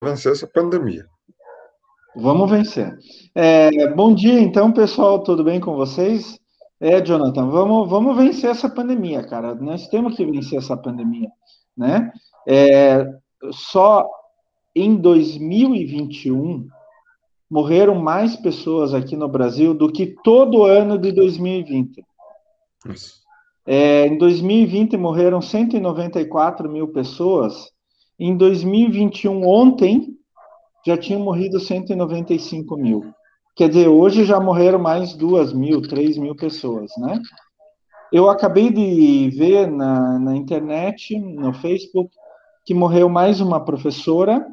vencer essa pandemia. Vamos vencer. Bom dia, então, pessoal, tudo bem com vocês? Jonathan, vamos vencer essa pandemia, cara. Nós temos que vencer essa pandemia, né? É, Só em 2021 morreram mais pessoas aqui no Brasil do que todo ano de 2020. Isso. Em 2020 morreram 194 mil pessoas. Em 2021, ontem, já tinham morrido 195 mil. Quer dizer, hoje já morreram mais 2 mil, 3 mil pessoas, né? Eu acabei de ver na internet, no Facebook, que morreu mais uma professora.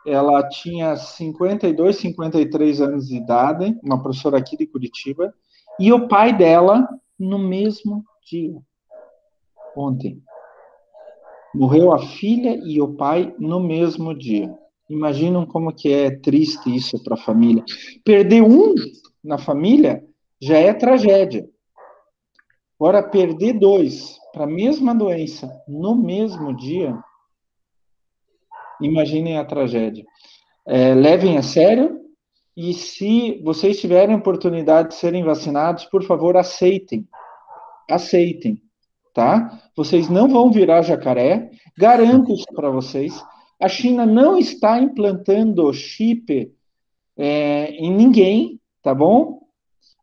Ela tinha 52, 53 anos de idade, uma professora aqui de Curitiba, e o pai dela no mesmo dia, ontem. Morreu a filha e o pai no mesmo dia. Imaginam como que é triste isso para a família. Perder um na família já é tragédia. Agora, perder dois para a mesma doença no mesmo dia, imaginem a tragédia. Levem a sério e se vocês tiverem oportunidade de serem vacinados, por favor, aceitem. Aceitem, tá? Vocês não vão virar jacaré, garanto isso para vocês. A China não está implantando chip em ninguém, tá bom?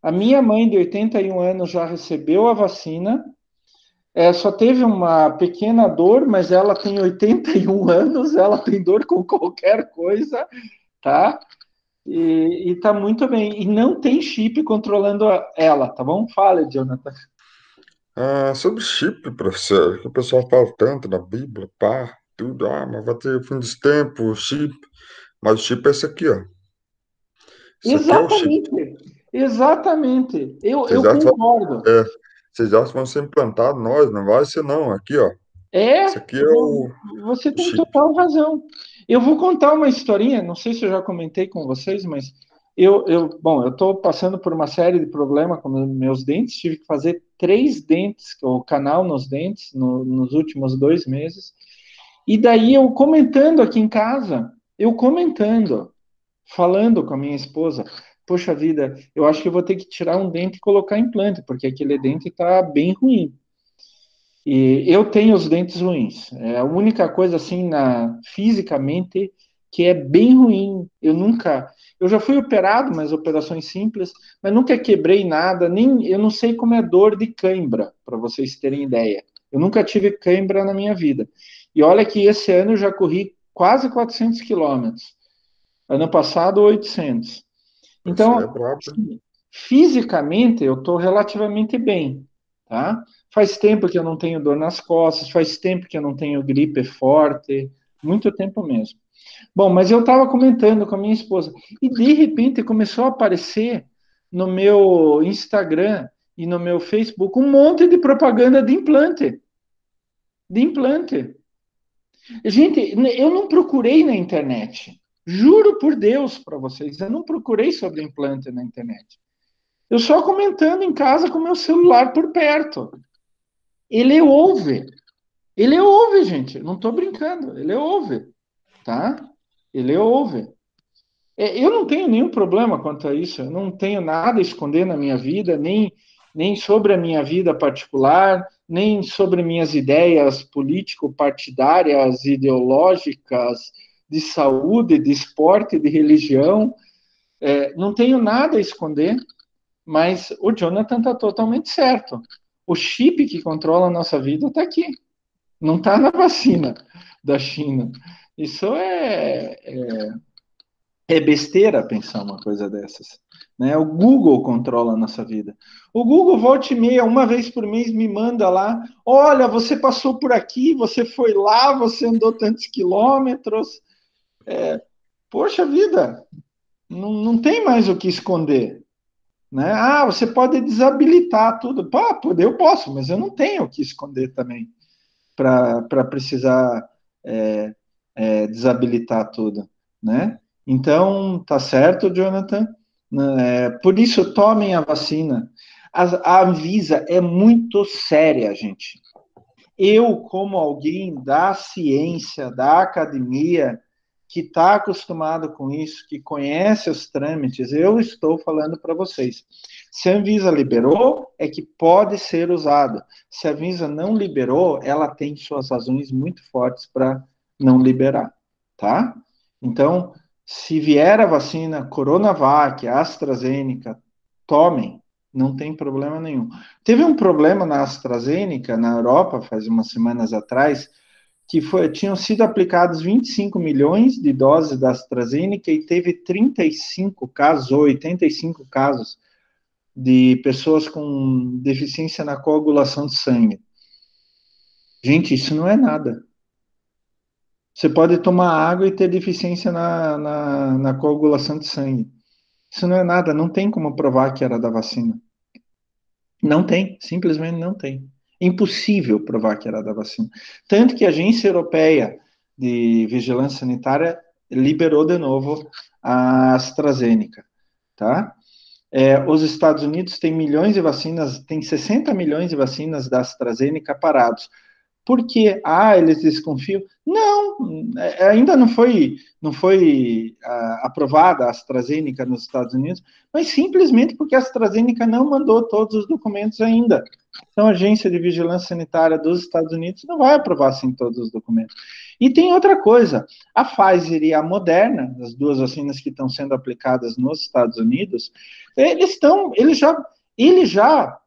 A minha mãe de 81 anos já recebeu a vacina, só teve uma pequena dor, mas ela tem 81 anos, ela tem dor com qualquer coisa, tá? E tá muito bem. E não tem chip controlando ela, tá bom? Fala, Jonathan. Sobre chip, professor, que o pessoal fala tanto na Bíblia, pá, tudo, mas vai ter o fim dos tempos, chip. Mas o chip é esse aqui, ó. Isso aqui é o chip. Exatamente, exatamente. Eu Vocês acham, concordo. é, vocês acham que vão ser implantados nós, não vai ser não. Aqui, ó. Isso aqui é Você o tem chip. total razão. Eu vou contar uma historinha, não sei se eu já comentei com vocês, mas bom, eu estou passando por uma série de problemas com meus dentes, tive que fazer 3 dentes, o canal nos dentes, nos últimos 2 meses. E daí eu comentando aqui em casa, falando com a minha esposa, poxa vida, eu acho que eu vou ter que tirar um dente e colocar implante, porque aquele dente está bem ruim. E eu tenho os dentes ruins. É a única coisa assim fisicamente que é bem ruim. Eu já fui operado, mas operações simples, mas nunca quebrei nada, nem eu não sei como é dor de cãibra, para vocês terem ideia. Eu nunca tive cãibra na minha vida. E olha que esse ano eu já corri quase 400 quilômetros. Ano passado, 800. Você é Então, brabo, hein? assim, fisicamente, eu estou relativamente bem, tá? Faz tempo que eu não tenho dor nas costas, faz tempo que eu não tenho gripe forte, muito tempo mesmo. Bom, mas eu estava comentando com a minha esposa e de repente começou a aparecer no meu Instagram e no meu Facebook um monte de propaganda de implante, de implante. Gente, eu não procurei na internet. Juro por Deus para vocês, eu não procurei sobre implante na internet. Eu só comentando em casa com meu celular por perto. Ele ouve. Ele ouve, gente. Não estou brincando. Ele ouve, tá? Ele ouve. Eu não tenho nenhum problema quanto a isso. Eu não tenho nada a esconder na minha vida, nem sobre a minha vida particular, nem sobre minhas ideias político-partidárias, ideológicas, de saúde, de esporte, de religião. Não tenho nada a esconder, mas o Jonathan está totalmente certo. O chip que controla a nossa vida está aqui, não está na vacina da China. Isso é besteira pensar uma coisa dessas. Né? O Google controla a nossa vida. O Google, volta e meia, uma vez por mês, me manda lá: olha, você passou por aqui, você foi lá, você andou tantos quilômetros. Poxa vida, não tem mais o que esconder. Né? Ah, você pode desabilitar tudo. Pá, eu posso, mas eu não tenho o que esconder também para precisar é, desabilitar tudo, né? Então, tá certo, Jonathan. Né? Por isso, tomem a vacina. A Anvisa é muito séria, gente. Eu, como alguém da ciência, da academia, que está acostumado com isso, que conhece os trâmites, eu estou falando para vocês. Se a Anvisa liberou, é que pode ser usado. Se a Anvisa não liberou, ela tem suas razões muito fortes para não liberar, tá? Então, se vier a vacina Coronavac, AstraZeneca, tomem, não tem problema nenhum. Teve um problema na AstraZeneca, na Europa, faz umas semanas atrás, que tinham sido aplicados 25 milhões de doses da AstraZeneca e teve 35 casos, ou 85 casos, de pessoas com deficiência na coagulação de sangue. Gente, isso não é nada. Você pode tomar água e ter deficiência na coagulação de sangue. Isso não é nada, não tem como provar que era da vacina. Não tem, simplesmente não tem. Impossível provar que era da vacina. Tanto que a Agência Europeia de Vigilância Sanitária liberou de novo a AstraZeneca, tá? Os Estados Unidos têm milhões de vacinas, tem 60 milhões de vacinas da AstraZeneca parados. Por quê? Eles desconfiam? Não, ainda não foi aprovada a AstraZeneca nos Estados Unidos, mas simplesmente porque a AstraZeneca não mandou todos os documentos ainda. Então, a Agência de Vigilância Sanitária dos Estados Unidos não vai aprovar assim todos os documentos. E tem outra coisa, a Pfizer e a Moderna, as duas vacinas que estão sendo aplicadas nos Estados Unidos, eles já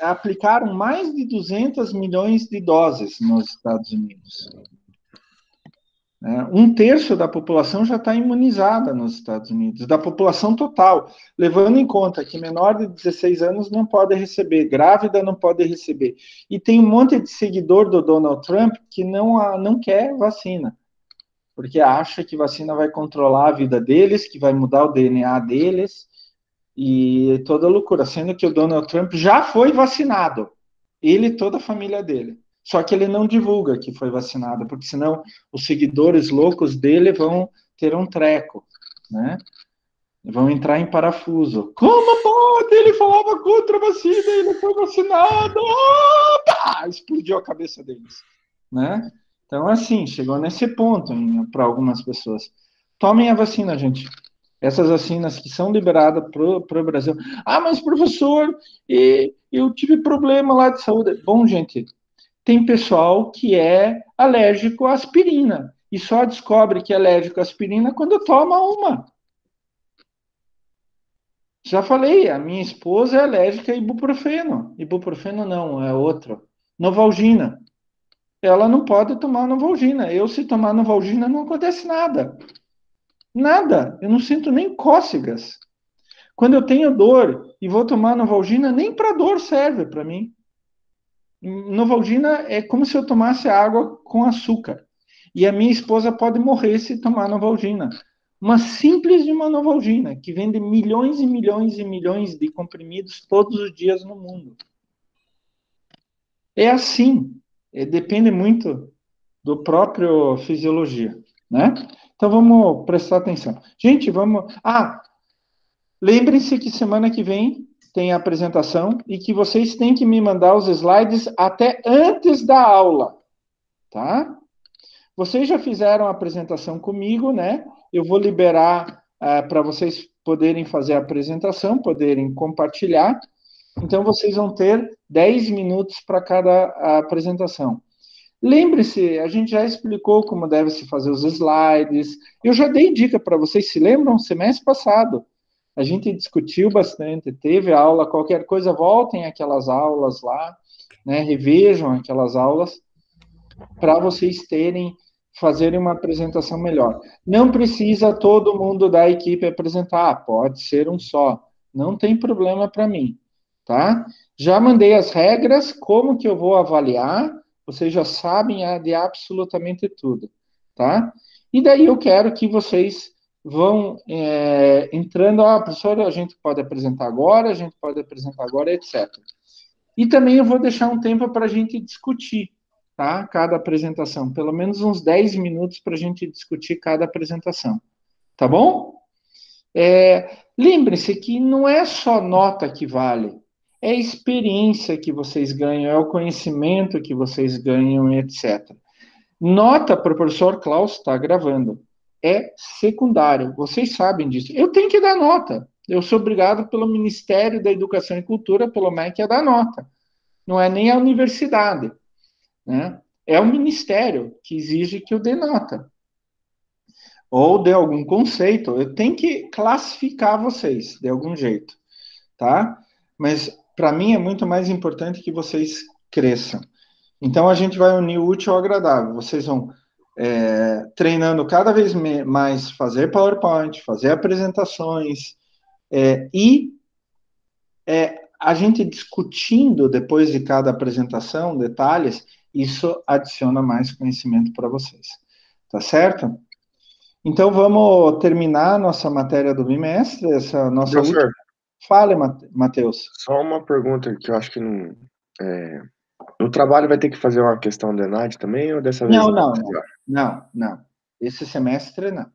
aplicaram mais de 200 milhões de doses nos Estados Unidos. Um terço da população já está imunizada nos Estados Unidos, da população total, levando em conta que menor de 16 anos não pode receber, grávida não pode receber. E tem um monte de seguidor do Donald Trump que não quer vacina, porque acha que vacina vai controlar a vida deles, que vai mudar o DNA deles, e toda loucura, sendo que o Donald Trump já foi vacinado, ele e toda a família dele. Só que ele não divulga que foi vacinado, porque senão os seguidores loucos dele vão ter um treco, né? Vão entrar em parafuso. Como pode? Ele falava contra a vacina, ele foi vacinado. Opa! Explodiu a cabeça deles, né? Então, assim, chegou nesse ponto para algumas pessoas. Tomem a vacina, gente. Essas vacinas que são liberadas para o Brasil. Mas professor, eu tive problema lá de saúde. Bom, gente, tem pessoal que é alérgico à aspirina e só descobre que é alérgico à aspirina quando toma uma. Já falei, a minha esposa é alérgica a ibuprofeno. Ibuprofeno não, é outro. Novalgina. Ela não pode tomar Novalgina. Eu, se tomar Novalgina, não acontece nada. Nada. Eu não sinto nem cócegas. Quando eu tenho dor e vou tomar Novalgina, nem para dor serve para mim. Novalgina é como se eu tomasse água com açúcar. E a minha esposa pode morrer se tomar Novalgina. Uma simples de uma Novalgina, que vende milhões e milhões e milhões de comprimidos todos os dias no mundo. É assim. Depende muito do próprio fisiologia, né? Então vamos prestar atenção. Gente, vamos... lembrem-se que semana que vem tem a apresentação e que vocês têm que me mandar os slides até antes da aula, tá? Vocês já fizeram a apresentação comigo, né? Eu vou liberar para vocês poderem fazer a apresentação, poderem compartilhar. Então, vocês vão ter 10 minutos para cada apresentação. Lembre-se, a gente já explicou como deve se fazer os slides. Eu já dei dica para vocês, se lembram? Semestre passado. A gente discutiu bastante, teve aula, qualquer coisa, voltem aquelas aulas lá, né? Revejam aquelas aulas para vocês fazerem uma apresentação melhor. Não precisa todo mundo da equipe apresentar, pode ser um só. Não tem problema para mim, tá? Já mandei as regras, como que eu vou avaliar, vocês já sabem de absolutamente tudo, tá? E daí eu quero que vocês vão entrando, professor, a gente pode apresentar agora, etc. E também eu vou deixar um tempo para a gente discutir, tá? Cada apresentação, pelo menos uns 10 minutos para a gente discutir cada apresentação, tá bom? Lembre-se que não é só nota que vale, é a experiência que vocês ganham, é o conhecimento que vocês ganham, etc. Nota para o professor Klaus, está gravando, é secundário. Vocês sabem disso. Eu tenho que dar nota. Eu sou obrigado pelo Ministério da Educação e Cultura, pelo MEC, a dar nota. Não é nem a universidade, né? É o Ministério que exige que eu dê nota. Ou dê algum conceito. Eu tenho que classificar vocês de algum jeito, tá? Mas para mim é muito mais importante que vocês cresçam. Então a gente vai unir o útil ao agradável. Vocês vão treinando cada vez mais fazer PowerPoint, fazer apresentações e a gente discutindo depois de cada apresentação detalhes, isso adiciona mais conhecimento para vocês. Tá certo? Então vamos terminar a nossa matéria do bimestre, essa nossa última. Professor, Fale, Matheus. só uma pergunta que eu acho que não. No trabalho vai ter que fazer uma questão do ENAD também, ou dessa vez Não, não vai não, precisar? não. Esse semestre não.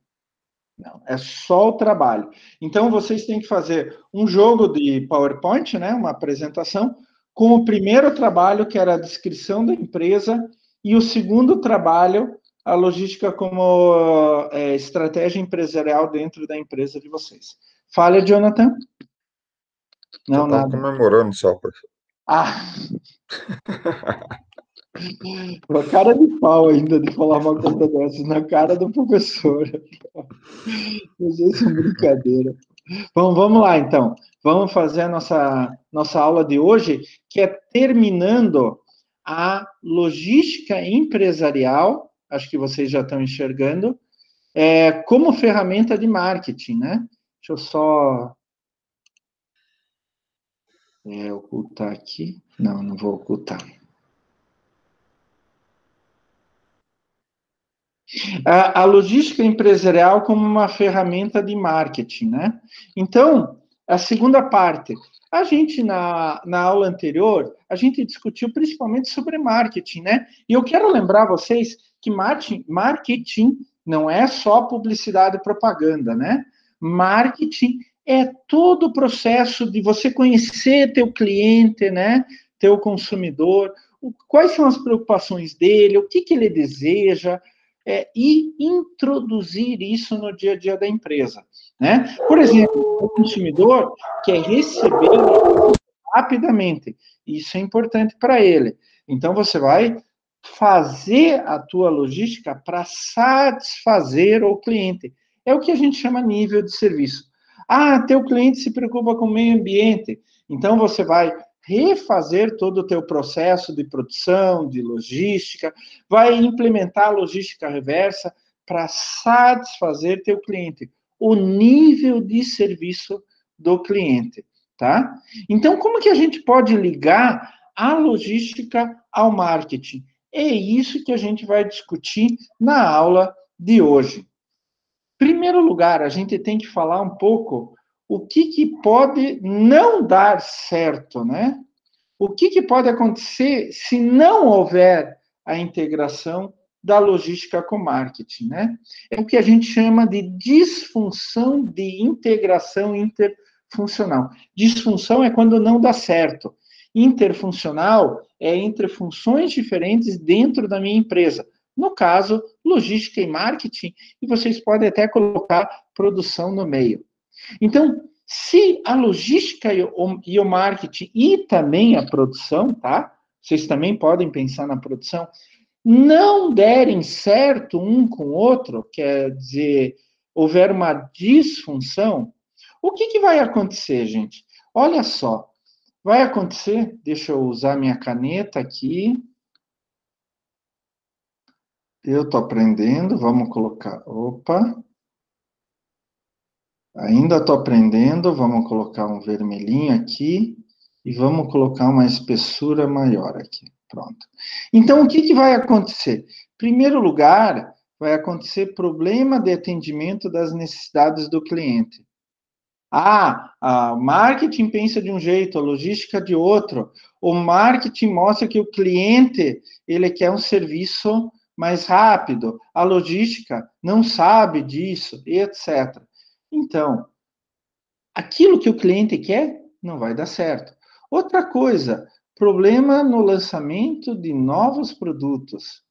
Não, é só o trabalho. Então, vocês têm que fazer um jogo de PowerPoint, né, uma apresentação, com o primeiro trabalho, que era a descrição da empresa, e o segundo trabalho, a logística como estratégia empresarial dentro da empresa de vocês. Fala, Jonathan? Eu Não, estava nada. comemorando só, professor. Ah, uma cara de pau ainda de falar uma coisa dessas na cara do professor. Mas isso é brincadeira. Bom, vamos lá, então. Vamos fazer a nossa aula de hoje, que é terminando a logística empresarial, acho que vocês já estão enxergando, como ferramenta de marketing, né? Deixa eu só ocultar aqui. Não, não vou ocultar. A logística empresarial como uma ferramenta de marketing, né? Então, a segunda parte. A gente, na aula anterior, a gente discutiu principalmente sobre marketing, né? E eu quero lembrar vocês que marketing não é só publicidade e propaganda, né? Marketing é todo o processo de você conhecer teu cliente, né? Teu consumidor, quais são as preocupações dele, o que ele deseja, e introduzir isso no dia a dia da empresa, né? Por exemplo, o consumidor quer receber rapidamente, isso é importante para ele. Então, você vai fazer a tua logística para satisfazer o cliente. É o que a gente chama nível de serviço. Ah, teu cliente se preocupa com o meio ambiente. Então, você vai refazer todo o teu processo de produção, de logística, vai implementar a logística reversa para satisfazer teu cliente, o nível de serviço do cliente, tá? Então, como que a gente pode ligar a logística ao marketing? É isso que a gente vai discutir na aula de hoje. Primeiro lugar, a gente tem que falar um pouco o que pode não dar certo, né? O que pode acontecer se não houver a integração da logística com marketing, né? É o que a gente chama de disfunção de integração interfuncional. Disfunção é quando não dá certo. Interfuncional é entre funções diferentes dentro da minha empresa. No caso, logística e marketing, e vocês podem até colocar produção no meio. Então, se a logística e o marketing e também a produção, tá? Vocês também podem pensar na produção, não derem certo um com o outro, quer dizer, houver uma disfunção, o que vai acontecer, gente? Olha só, vai acontecer, deixa eu usar minha caneta aqui. Eu estou aprendendo, vamos colocar, opa. Ainda estou aprendendo, vamos colocar um vermelhinho aqui e vamos colocar uma espessura maior aqui. Pronto. Então, o que vai acontecer? Em primeiro lugar, vai acontecer problema de atendimento das necessidades do cliente. A marketing pensa de um jeito, a logística de outro. O marketing mostra que o cliente, ele quer um serviço mais rápido. A logística não sabe disso, etc. Então, aquilo que o cliente quer não vai dar certo. Outra coisa, problema no lançamento de novos produtos.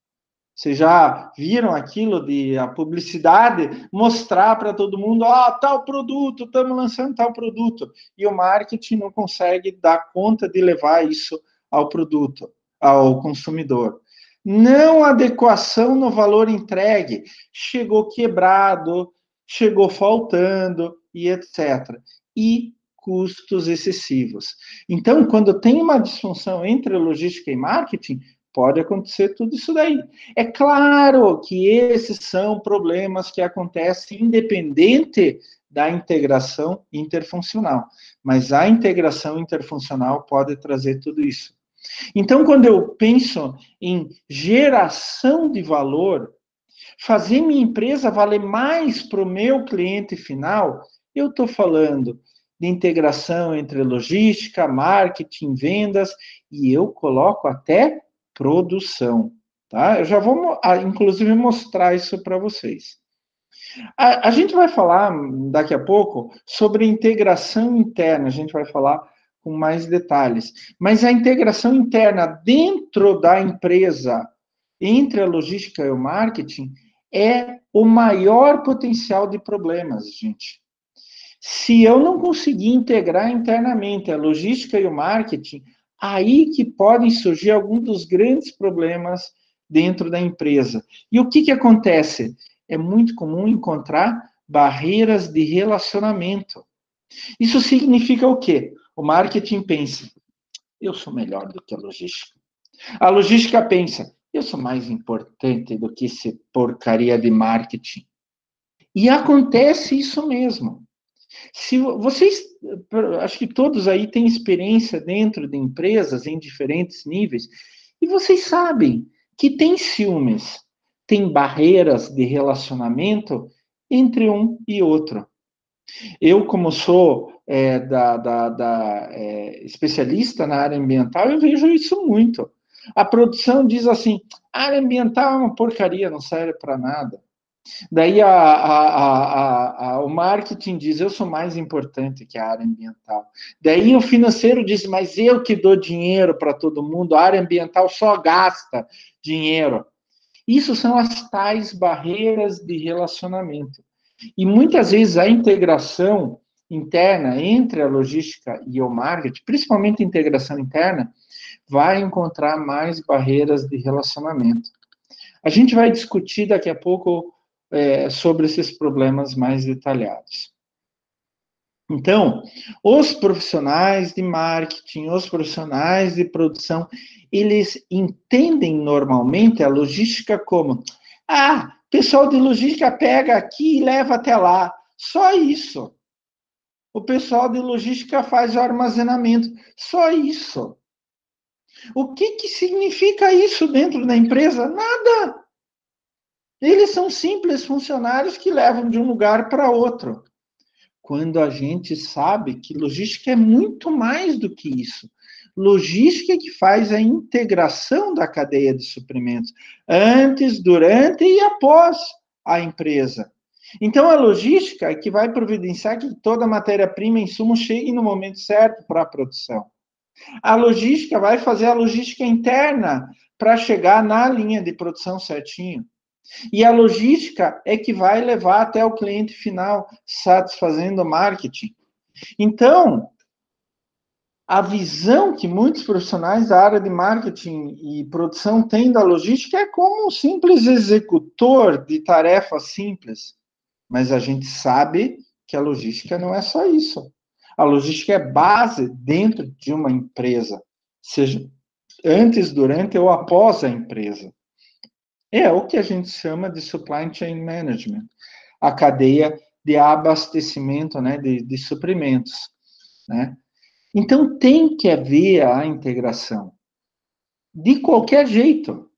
Vocês já viram aquilo de a publicidade mostrar para todo mundo, tal produto, estamos lançando tal produto. E o marketing não consegue dar conta de levar isso ao produto, ao consumidor. Não adequação no valor entregue. Chegou quebrado, chegou faltando e etc. E custos excessivos. Então, quando tem uma disfunção entre logística e marketing, pode acontecer tudo isso daí. É claro que esses são problemas que acontecem independente da integração interfuncional, mas a integração interfuncional pode trazer tudo isso. Então, quando eu penso em geração de valor, fazer minha empresa valer mais para o meu cliente final, eu estou falando de integração entre logística, marketing, vendas, e eu coloco até produção, tá? Eu já vou, inclusive, mostrar isso para vocês. A gente vai falar daqui a pouco sobre integração interna, a gente vai falar com mais detalhes. Mas a integração interna dentro da empresa, entre a logística e o marketing, é o maior potencial de problemas, gente. Se eu não conseguir integrar internamente a logística e o marketing, aí que podem surgir alguns dos grandes problemas dentro da empresa. E o que acontece? É muito comum encontrar barreiras de relacionamento. Isso significa o quê? O marketing pensa, eu sou melhor do que a logística. A logística pensa, eu sou mais importante do que esse porcaria de marketing. E acontece isso mesmo. Se vocês, acho que todos aí têm experiência dentro de empresas em diferentes níveis, e vocês sabem que tem ciúmes, tem barreiras de relacionamento entre um e outro. Eu, como sou especialista na área ambiental, eu vejo isso muito. A produção diz assim, a área ambiental é uma porcaria, não serve para nada. Daí o marketing diz, eu sou mais importante que a área ambiental. Daí o financeiro diz, mas eu que dou dinheiro para todo mundo, a área ambiental só gasta dinheiro. Isso são as tais barreiras de relacionamento. E muitas vezes a integração interna entre a logística e o marketing, principalmente a integração interna, vai encontrar mais barreiras de relacionamento. A gente vai discutir daqui a pouco sobre esses problemas mais detalhados. Então, os profissionais de marketing, os profissionais de produção, eles entendem normalmente a logística como, pessoal de logística pega aqui e leva até lá. Só isso. O pessoal de logística faz o armazenamento. Só isso. O que significa isso dentro da empresa? Nada. Eles são simples funcionários que levam de um lugar para outro. Quando a gente sabe que logística é muito mais do que isso. Logística é que faz a integração da cadeia de suprimentos, antes, durante e após a empresa. Então, a logística é que vai providenciar que toda matéria-prima e insumo chegue no momento certo para a produção. A logística vai fazer a logística interna para chegar na linha de produção certinho. E a logística é que vai levar até o cliente final, satisfazendo o marketing. Então, a visão que muitos profissionais da área de marketing e produção têm da logística é como um simples executor de tarefas simples. Mas a gente sabe que a logística não é só isso. A logística é base dentro de uma empresa, seja antes, durante ou após a empresa. É o que a gente chama de supply chain management, a cadeia de abastecimento, né, de suprimentos, né? Então, tem que haver a integração. De qualquer jeito.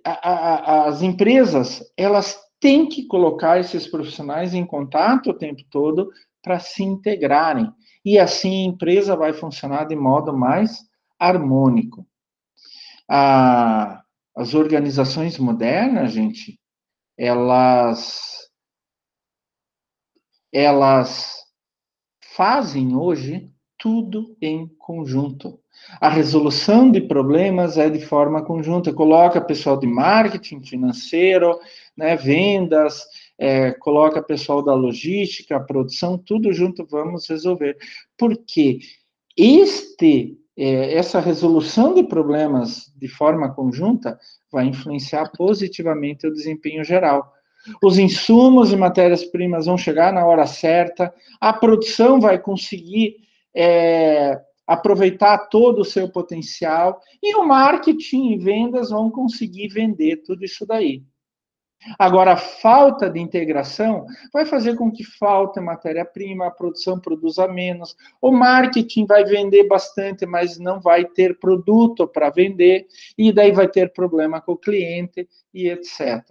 As empresas, elas têm que colocar esses profissionais em contato o tempo todo para se integrarem. E assim a empresa vai funcionar de modo mais harmônico. As organizações modernas, gente, elas fazem hoje tudo em conjunto. A resolução de problemas é de forma conjunta. Coloca pessoal de marketing financeiro, né, vendas, coloca pessoal da logística, produção, tudo junto, vamos resolver. Porque essa resolução de problemas de forma conjunta vai influenciar positivamente o desempenho geral. Os insumos e matérias-primas vão chegar na hora certa, a produção vai conseguir aproveitar todo o seu potencial, e o marketing e vendas vão conseguir vender tudo isso daí. Agora, a falta de integração vai fazer com que falte matéria-prima, a produção produza menos, o marketing vai vender bastante, mas não vai ter produto para vender, e daí vai ter problema com o cliente, e etc.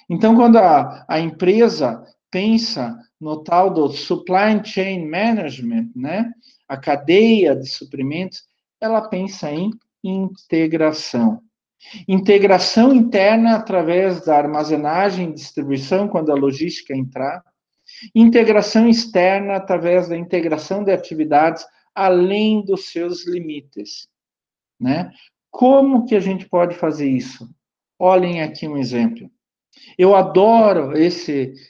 Então, quando a empresa pensa no tal do supply chain management, né, a cadeia de suprimentos, ela pensa em integração. Integração interna através da armazenagem e distribuição, quando a logística entrar. Integração externa através da integração de atividades além dos seus limites, né? Como que a gente pode fazer isso? Olhem aqui um exemplo. Eu adoro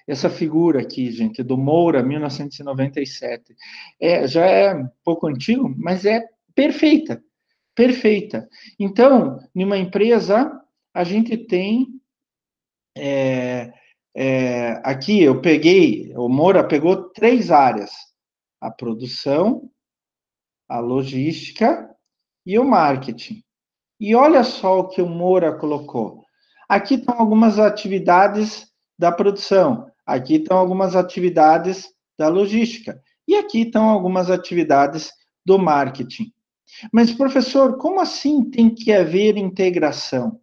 essa figura aqui, gente, do Moura, 1997. Já é um pouco antigo, mas é perfeita. Perfeita. Então, numa empresa, a gente tem aqui o Moura pegou 3 áreas: a produção, a logística e o marketing. E olha só o que o Moura colocou. Aqui estão algumas atividades da produção, aqui estão algumas atividades da logística, e aqui estão algumas atividades do marketing. Mas, professor, como assim tem que haver integração?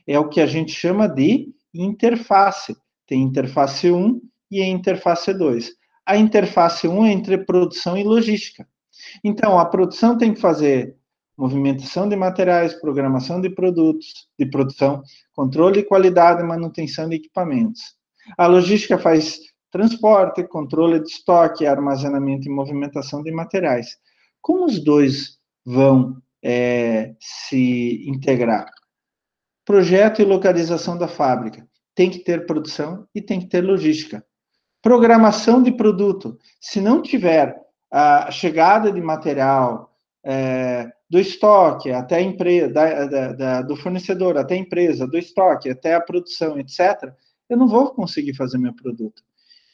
É o que a gente chama de interface. Tem interface 1 e a interface 2. A interface 1 é entre produção e logística. Então, a produção tem que fazer movimentação de materiais, programação de produtos, de produção, controle de qualidade e manutenção de equipamentos. A logística faz transporte, controle de estoque, armazenamento e movimentação de materiais. Como os dois vão se integrar? Projeto e localização da fábrica. Tem que ter produção e tem que ter logística. Programação de produto. Se não tiver a chegada de material do estoque até a empresa, do fornecedor até a empresa, do estoque até a produção, etc., eu não vou conseguir fazer meu produto.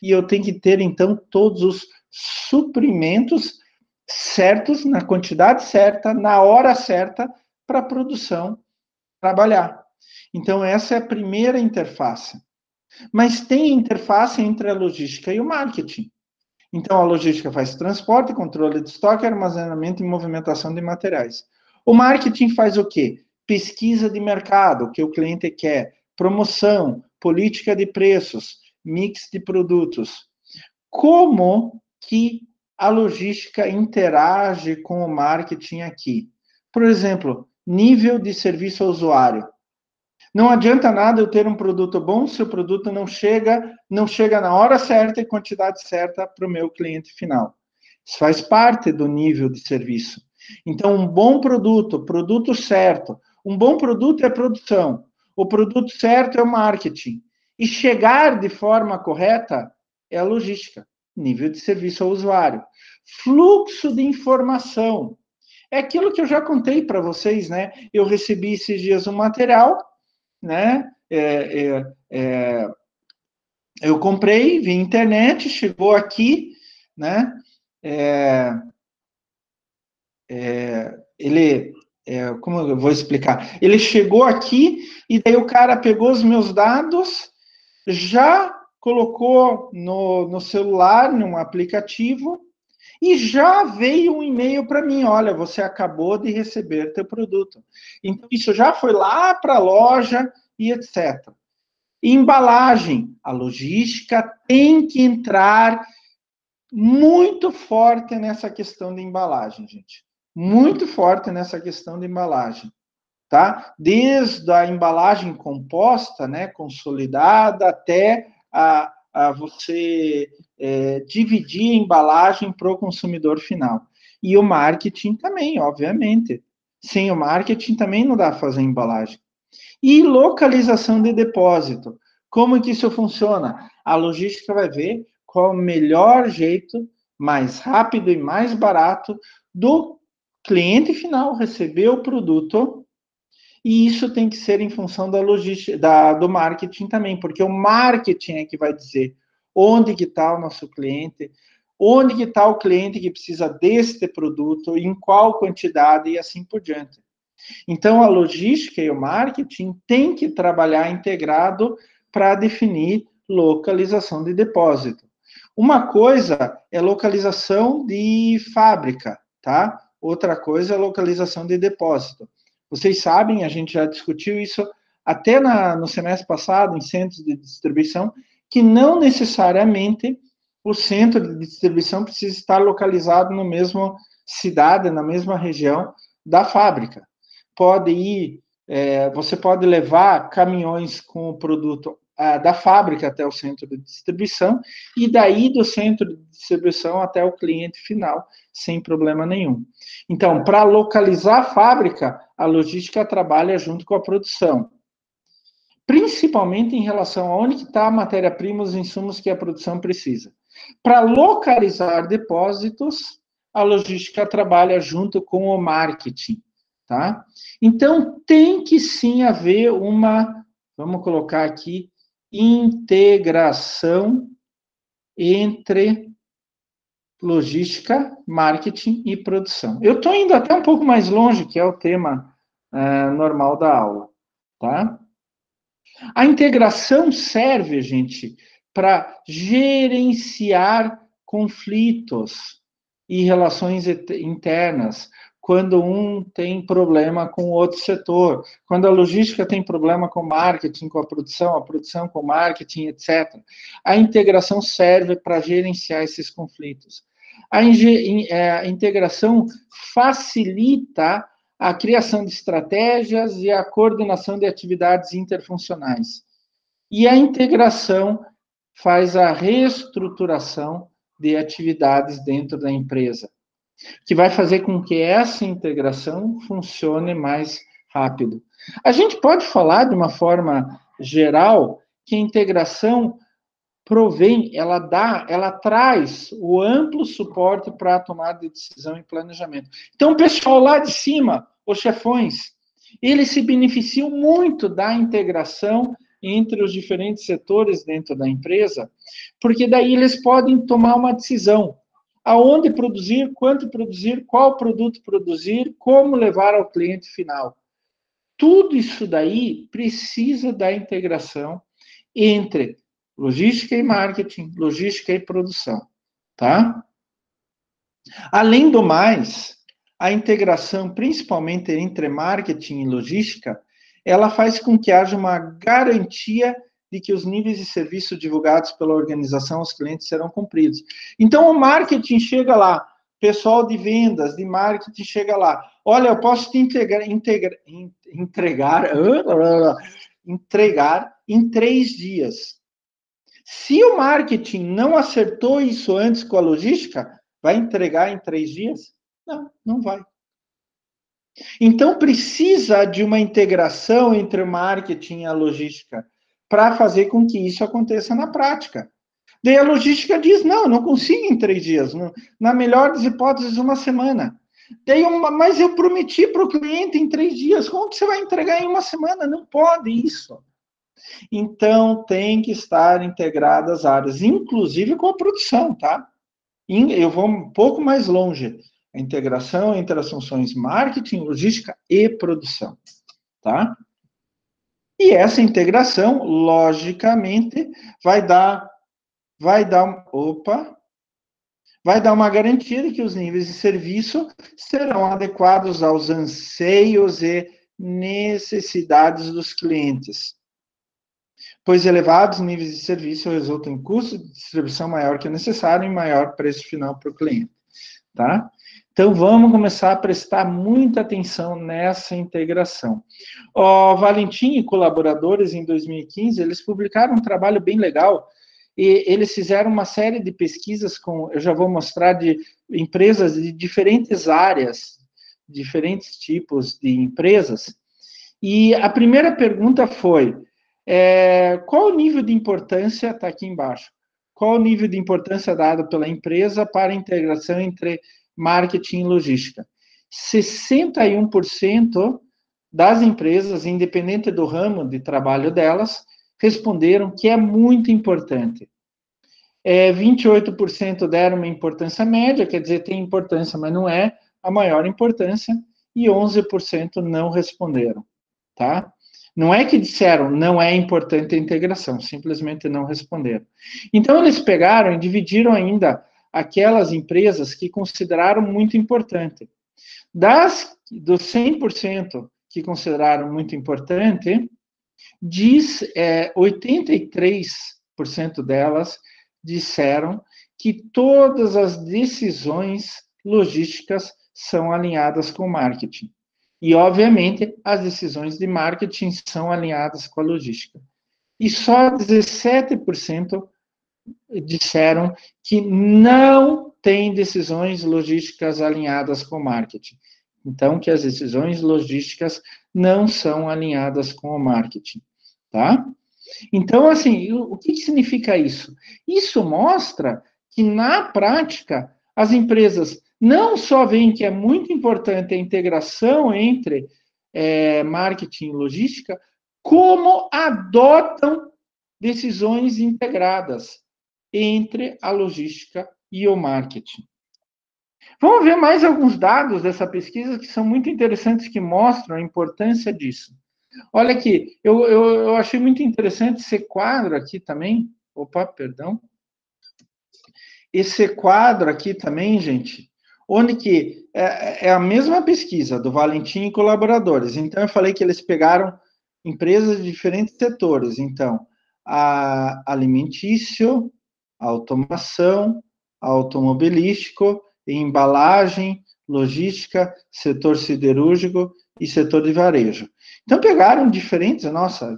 E eu tenho que ter, então, todos os suprimentos certos, na quantidade certa, na hora certa, para a produção trabalhar. Então, essa é a primeira interface. Mas tem interface entre a logística e o marketing. Então, a logística faz transporte, controle de estoque, armazenamento e movimentação de materiais. O marketing faz o quê? Pesquisa de mercado, o que o cliente quer, promoção, política de preços, mix de produtos. Como que a logística interage com o marketing aqui? Por exemplo, nível de serviço ao usuário. Não adianta nada eu ter um produto bom se o produto não chega na hora certa e quantidade certa para o meu cliente final. Isso faz parte do nível de serviço. Então, um bom produto, produto certo. Um bom produto é produção. O produto certo é o marketing. E chegar de forma correta é a logística. Nível de serviço ao usuário. Fluxo de informação. É aquilo que eu já contei para vocês, né? Eu recebi esses dias um material, né? Eu comprei via internet, chegou aqui, né? Como eu vou explicar? Ele chegou aqui e daí o cara pegou os meus dados, já colocou no celular, num aplicativo, e já veio um e-mail para mim, olha, você acabou de receber teu produto. Então, isso já foi lá para a loja e etc. Embalagem. A logística tem que entrar muito forte nessa questão de embalagem, gente. Muito forte nessa questão de embalagem, tá? Desde a embalagem composta, né, consolidada, até a você dividir a embalagem para o consumidor final. E o marketing também, obviamente. Sem o marketing também não dá para fazer embalagem. E localização de depósito. Como que isso funciona? A logística vai ver qual é o melhor jeito, mais rápido e mais barato, do cliente final receber o produto. E isso tem que ser em função da logística, do marketing também, porque o marketing é que vai dizer onde que está o nosso cliente, onde que está o cliente que precisa deste produto, em qual quantidade e assim por diante. Então, a logística e o marketing têm que trabalhar integrado para definir localização de depósito. Uma coisa é localização de fábrica, tá? Outra coisa é localização de depósito. Vocês sabem, a gente já discutiu isso até no semestre passado, em centros de distribuição, que não necessariamente o centro de distribuição precisa estar localizado na mesma cidade, na mesma região da fábrica. Você pode levar caminhões com o produto da fábrica até o centro de distribuição e daí do centro de distribuição até o cliente final, sem problema nenhum. Então, para localizar a fábrica, a logística trabalha junto com a produção, principalmente em relação a onde está a matéria-prima, os insumos que a produção precisa. Para localizar depósitos, a logística trabalha junto com o marketing, tá? Então, tem que sim haver vamos colocar aqui, integração entre logística, marketing e produção. Eu estou indo até um pouco mais longe, que é o tema normal da aula, tá? A integração serve, gente, para gerenciar conflitos e relações internas, quando um tem problema com o outro setor, quando a logística tem problema com o marketing, com a produção com o marketing, etc. A integração serve para gerenciar esses conflitos. A integração facilita a criação de estratégias e a coordenação de atividades interfuncionais. E a integração faz a reestruturação de atividades dentro da empresa, que vai fazer com que essa integração funcione mais rápido. A gente pode falar de uma forma geral que a integração ela traz o amplo suporte para a tomada de decisão e planejamento. Então, o pessoal lá de cima, os chefões, eles se beneficiam muito da integração entre os diferentes setores dentro da empresa, porque daí eles podem tomar uma decisão. Aonde produzir, quanto produzir, qual produto produzir, como levar ao cliente final. Tudo isso daí precisa da integração entre logística e marketing, logística e produção, tá? Além do mais, a integração, principalmente entre marketing e logística, ela faz com que haja uma garantia de que os níveis de serviço divulgados pela organização aos clientes serão cumpridos. Então, o marketing chega lá, pessoal de vendas, de marketing chega lá, olha, eu posso te entregar em 3 dias. Se o marketing não acertou isso antes com a logística, vai entregar em 3 dias? Não, não vai. Então, precisa de uma integração entre o marketing e a logística para fazer com que isso aconteça na prática. Daí a logística diz, não, eu não consigo em 3 dias, na melhor das hipóteses, 1 semana. Daí, mas eu prometi para o cliente em 3 dias, como que você vai entregar em 1 semana? Não pode isso. Então, tem que estar integradas as áreas, inclusive com a produção, tá? Eu vou um pouco mais longe. A integração entre as funções marketing, logística e produção, tá? E essa integração, logicamente, vai dar uma garantia de que os níveis de serviço serão adequados aos anseios e necessidades dos clientes, pois elevados níveis de serviço resultam em custo de distribuição maior que o necessário e maior preço final para o cliente, tá? Então, vamos começar a prestar muita atenção nessa integração. O Valentim e colaboradores, em 2015, eles publicaram um trabalho bem legal, e eles fizeram uma série de pesquisas eu já vou mostrar, de empresas de diferentes áreas, diferentes tipos de empresas. E a primeira pergunta foi, qual o nível de importância, está aqui embaixo, qual o nível de importância dado pela empresa para a integração entre marketing e logística? 61% das empresas, independente do ramo de trabalho delas, responderam que é muito importante. 28% deram uma importância média, quer dizer, tem importância, mas não é a maior importância, e 11% não responderam, tá? Não é que disseram não é importante a integração, simplesmente não responderam. Então, eles pegaram e dividiram ainda aquelas empresas que consideraram muito importante. Dos 100% que consideraram muito importante, 83% delas disseram que todas as decisões logísticas são alinhadas com o marketing. E, obviamente, as decisões de marketing são alinhadas com a logística. E só 17% disseram que não tem decisões logísticas alinhadas com o marketing. Então, que as decisões logísticas não são alinhadas com o marketing, tá? Então, assim, o que significa isso? Isso mostra que, na prática, as empresas não só veem que é muito importante a integração entre marketing e logística, como adotam decisões integradas entre a logística e o marketing. Vamos ver mais alguns dados dessa pesquisa que são muito interessantes, que mostram a importância disso. Olha aqui, eu achei muito interessante esse quadro aqui também. Opa, perdão. Esse quadro aqui também, gente, onde que é a mesma pesquisa do Valentim e colaboradores. Então, eu falei que eles pegaram empresas de diferentes setores. Então, a alimentício, a automação, automobilístico, embalagem, logística, setor siderúrgico e setor de varejo. Então, pegaram diferentes, nossa,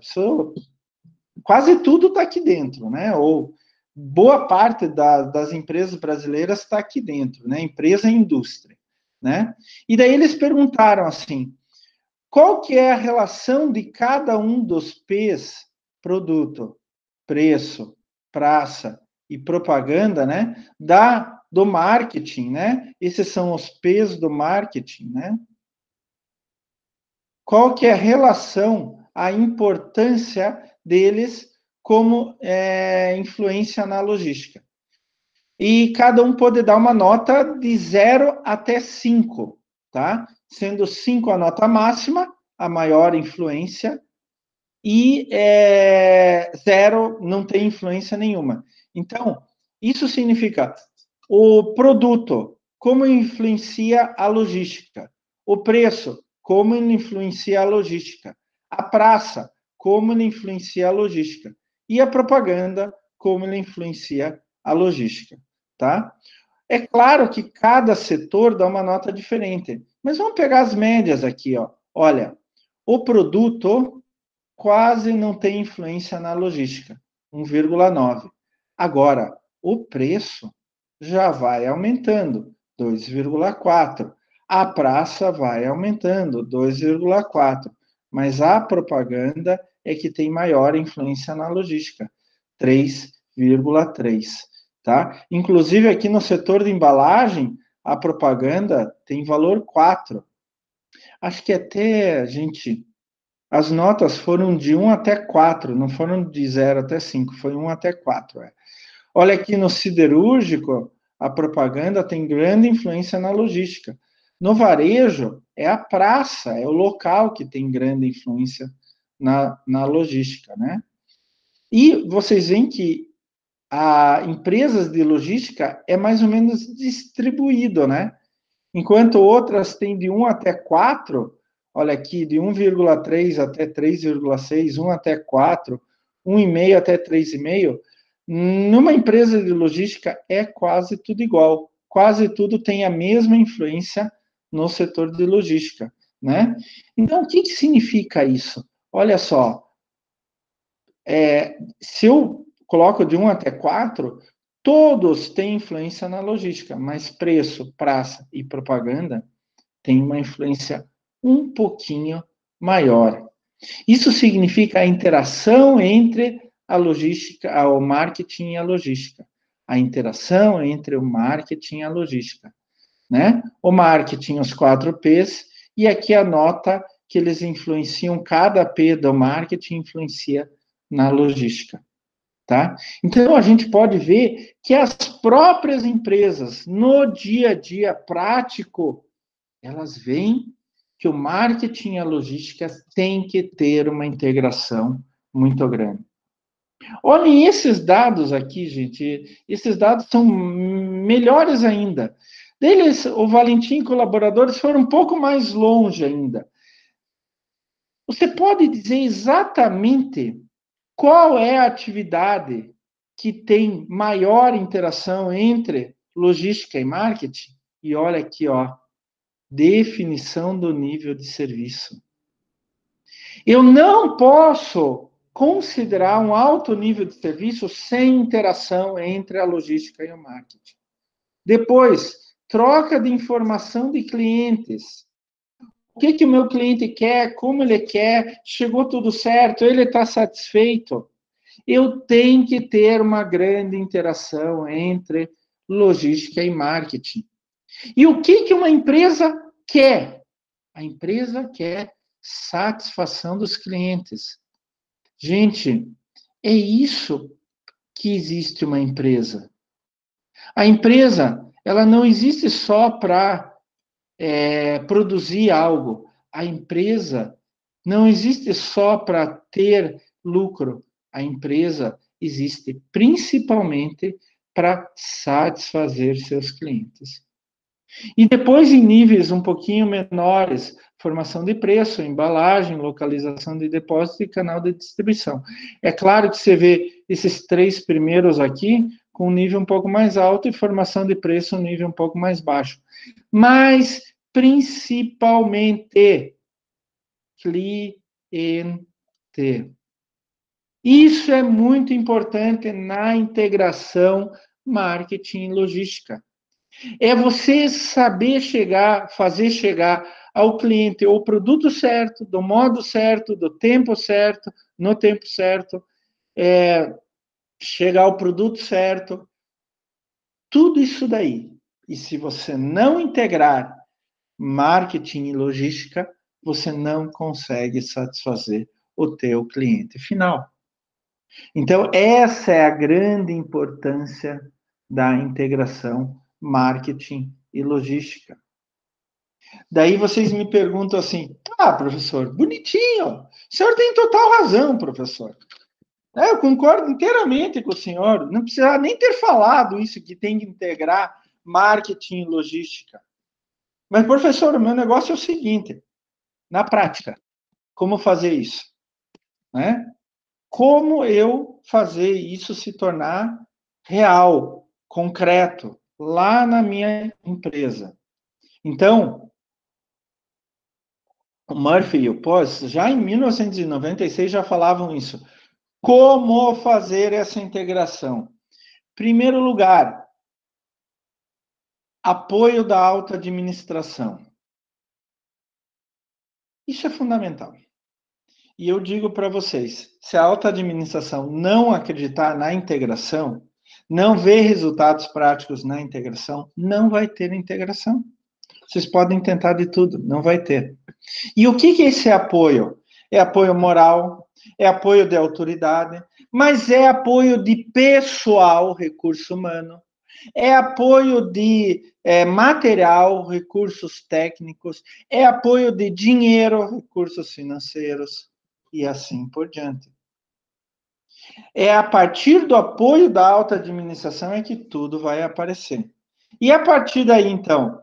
quase tudo está aqui dentro, né? Ou boa parte das empresas brasileiras está aqui dentro, né? Empresa e indústria, né? E daí eles perguntaram assim, qual que é a relação de cada um dos P's, produto, preço, praça e propaganda, né? Do marketing, né? Esses são os P's do marketing, né? Qual que é a relação, a importância deles como influência na logística? E cada um pode dar uma nota de 0 até 5, tá? Sendo 5 a nota máxima, a maior influência, e 0 não tem influência nenhuma. Então, isso significa o produto, como influencia a logística, o preço, como ele influencia a logística, a praça, como ele influencia a logística, e a propaganda, como ele influencia a logística, tá? É claro que cada setor dá uma nota diferente, mas vamos pegar as médias aqui, ó. Olha, o produto quase não tem influência na logística, 1,9. Agora, o preço já vai aumentando, 2,4. A praça vai aumentando, 2,4. Mas a propaganda é que tem maior influência na logística, 3,3. Tá? Inclusive, aqui no setor de embalagem, a propaganda tem valor 4. Acho que até, gente, as notas foram de 1 até 4, não foram de 0 até 5, foi 1 até 4. Olha aqui no siderúrgico, a propaganda tem grande influência na logística. No varejo, é a praça, é o local que tem grande influência na logística, né? E vocês veem que empresas de logística é mais ou menos distribuído, né? Enquanto outras têm de 1 até 4, olha aqui, de 1,3 até 3,6, 1 até 4, 1,5 até 3,5, numa empresa de logística é quase tudo igual. Quase tudo tem a mesma influência no setor de logística, né? Então, o que significa isso? Olha só, se eu coloco de 1 até 4, todos têm influência na logística, mas preço, praça e propaganda têm uma influência um pouquinho maior. Isso significa a interação entre a logística, o marketing e a logística. A interação entre o marketing e a logística, né? O marketing, os 4 P's, e aqui a nota que eles influenciam, cada P do marketing influencia na logística, tá? Então, a gente pode ver que as próprias empresas, no dia a dia prático, elas veem que o marketing e a logística têm que ter uma integração muito grande. Olhem esses dados aqui, gente. Esses dados são melhores ainda. Deles, o Valentim e colaboradores foram um pouco mais longe ainda. Você pode dizer exatamente qual é a atividade que tem maior interação entre logística e marketing? E olha aqui, ó, definição do nível de serviço. Eu não posso considerar um alto nível de serviço sem interação entre a logística e o marketing. Depois, troca de informação de clientes. O que o meu cliente quer, como ele quer, chegou tudo certo, ele está satisfeito. Eu tenho que ter uma grande interação entre logística e marketing. E o que uma empresa quer? A empresa quer satisfação dos clientes. Gente, é isso que existe uma empresa. A empresa, ela não existe só para produzir algo. A empresa não existe só para ter lucro. A empresa existe principalmente para satisfazer seus clientes. E depois, em níveis um pouquinho menores, formação de preço, embalagem, localização de depósito e canal de distribuição. É claro que você vê esses 3 primeiros aqui com um nível um pouco mais alto e formação de preço um nível um pouco mais baixo. Mas, principalmente, cliente. Isso é muito importante na integração marketing e logística. É você saber fazer chegar ao cliente o produto certo, do modo certo, do tempo certo, no tempo certo, chegar ao produto certo, tudo isso daí. E se você não integrar marketing e logística, você não consegue satisfazer o teu cliente final. Então, essa é a grande importância da integração marketing e logística. Daí vocês me perguntam assim, professor, bonitinho, o senhor tem total razão, professor. Eu concordo inteiramente com o senhor, não precisa nem ter falado isso, que tem que integrar marketing e logística. Mas, professor, o meu negócio é o seguinte, na prática, como fazer isso? Né? Como eu fazer isso se tornar real, concreto, lá na minha empresa? Então, o Murphy e o Poz, já em 1996, já falavam isso. Como fazer essa integração? Primeiro lugar, apoio da alta administração. Isso é fundamental. E eu digo para vocês, se a alta administração não acreditar na integração, não ver resultados práticos na integração, não vai ter integração. Vocês podem tentar de tudo, não vai ter. E o que é esse apoio? É apoio moral, é apoio de autoridade, mas é apoio de pessoal, recurso humano, é apoio de material, recursos técnicos, é apoio de dinheiro, recursos financeiros, e assim por diante. É a partir do apoio da alta administração é que tudo vai aparecer. E a partir daí, então,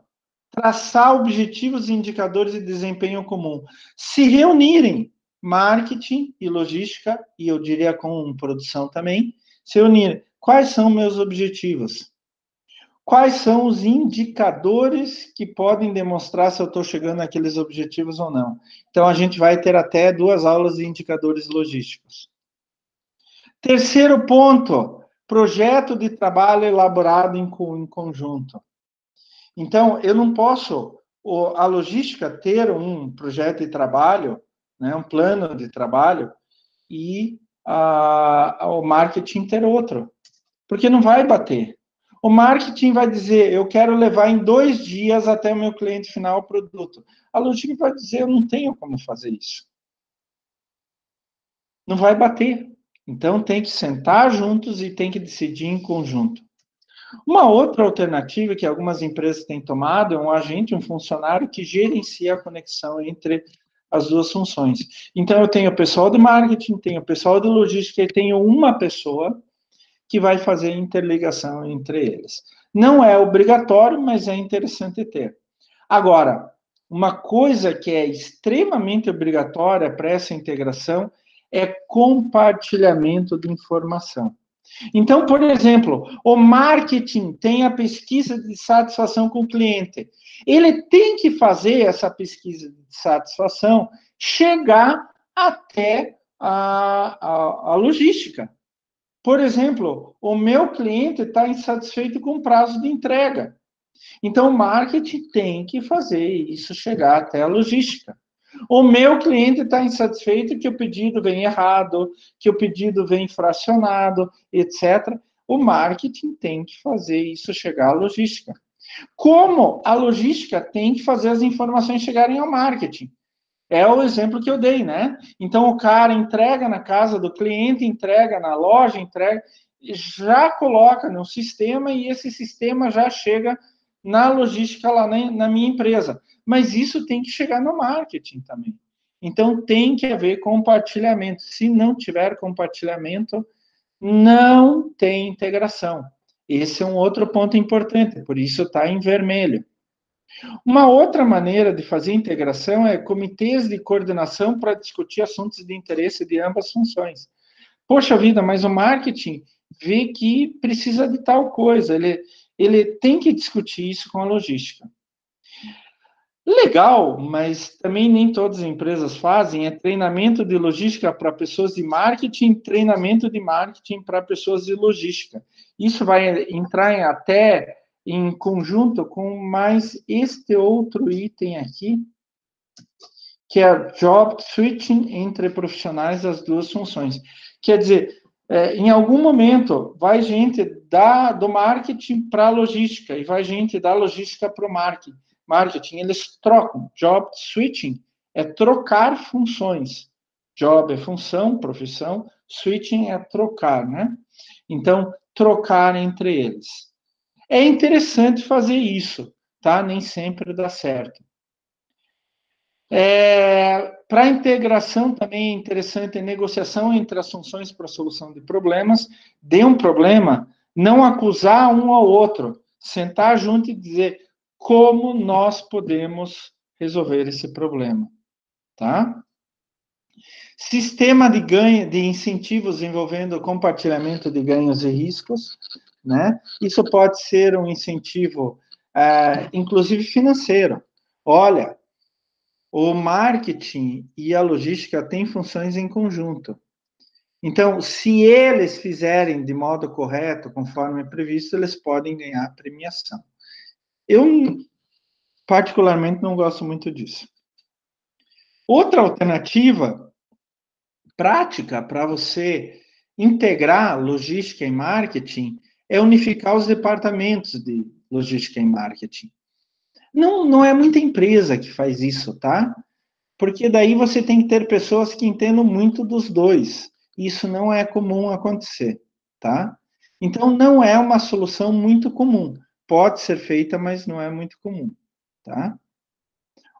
traçar objetivos, indicadores e desempenho comum. Se reunirem, marketing e logística, e eu diria com produção também, se reunirem. Quais são meus objetivos? Quais são os indicadores que podem demonstrar se eu estou chegando àqueles objetivos ou não? Então, a gente vai ter até 2 aulas de indicadores logísticos. Terceiro ponto, projeto de trabalho elaborado em conjunto. Então, eu não posso, a logística, ter um projeto de trabalho, né, um plano de trabalho, e o marketing ter outro, porque não vai bater. O marketing vai dizer, eu quero levar em 2 dias até o meu cliente final o produto. A logística vai dizer, eu não tenho como fazer isso. Não vai bater. Então, tem que sentar juntos e tem que decidir em conjunto. Uma outra alternativa que algumas empresas têm tomado é um agente, um funcionário que gerencia a conexão entre as duas funções. Então, eu tenho o pessoal de marketing, tenho o pessoal de logística e tenho uma pessoa que vai fazer interligação entre eles. Não é obrigatório, mas é interessante ter. Agora, uma coisa que é extremamente obrigatória para essa integração é compartilhamento de informação. Então, por exemplo, o marketing tem a pesquisa de satisfação com o cliente. Ele tem que fazer essa pesquisa de satisfação chegar até a logística. Por exemplo, o meu cliente está insatisfeito com o prazo de entrega. Então, o marketing tem que fazer isso chegar até a logística. O meu cliente está insatisfeito que o pedido vem errado, que o pedido vem fracionado, etc. O marketing tem que fazer isso chegar à logística. Como a logística tem que fazer as informações chegarem ao marketing? É o exemplo que eu dei, né? Então, o cara entrega na casa do cliente, entrega na loja, entrega, já coloca no sistema e esse sistema já chega na logística lá na minha empresa. Mas isso tem que chegar no marketing também. Então, tem que haver compartilhamento. Se não tiver compartilhamento, não tem integração. Esse é um outro ponto importante, por isso está em vermelho. Uma outra maneira de fazer integração é comitês de coordenação para discutir assuntos de interesse de ambas funções. Poxa vida, mas o marketing vê que precisa de tal coisa, ele tem que discutir isso com a logística. Legal, mas também nem todas as empresas fazem, é treinamento de logística para pessoas de marketing, treinamento de marketing para pessoas de logística. Isso vai entrar até em conjunto com mais este outro item aqui, que é job switching entre profissionais das duas funções. Quer dizer, em algum momento, vai gente do marketing para a logística e vai gente da logística para o marketing. Eles trocam. Job switching é trocar funções. Job é função, profissão. Switching é trocar, né? Então, trocar entre eles. É interessante fazer isso, tá? Nem sempre dá certo. Para a integração também é interessante a negociação entre as funções para a solução de problemas. De um problema, não acusar um ao outro, sentar junto e dizer como nós podemos resolver esse problema, tá? Sistema de ganho, de incentivos envolvendo compartilhamento de ganhos e riscos, né? Isso pode ser um incentivo, inclusive financeiro. Olha, o marketing e a logística têm funções em conjunto. Então, se eles fizerem de modo correto, conforme previsto, eles podem ganhar premiação. Eu, particularmente, não gosto muito disso. Outra alternativa prática para você integrar logística e marketing é unificar os departamentos de logística e marketing. Não é muita empresa que faz isso, tá? Porque daí você tem que ter pessoas que entendam muito dos dois. Isso não é comum acontecer, tá? Então, não é uma solução muito comum. Pode ser feita, mas não é muito comum, tá?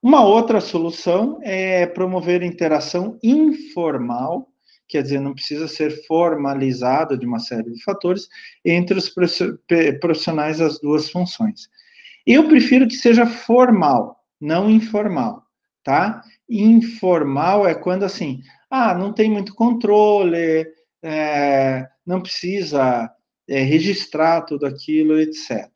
Uma outra solução é promover interação informal, quer dizer, não precisa ser formalizado de uma série de fatores, entre os profissionais das duas funções. Eu prefiro que seja formal, não informal, tá? Informal é quando, assim, não tem muito controle, não precisa registrar tudo aquilo, etc.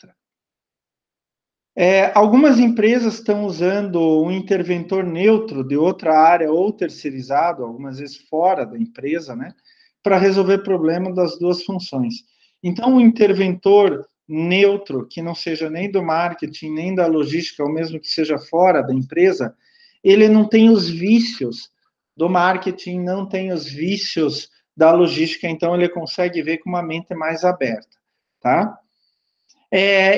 Algumas empresas estão usando um interventor neutro de outra área ou terceirizado, algumas vezes fora da empresa, né? para resolver problema das duas funções. Então, o interventor neutro, que não seja nem do marketing, nem da logística, ou mesmo que seja fora da empresa, ele não tem os vícios do marketing, não tem os vícios da logística, então ele consegue ver com uma mente mais aberta, tá?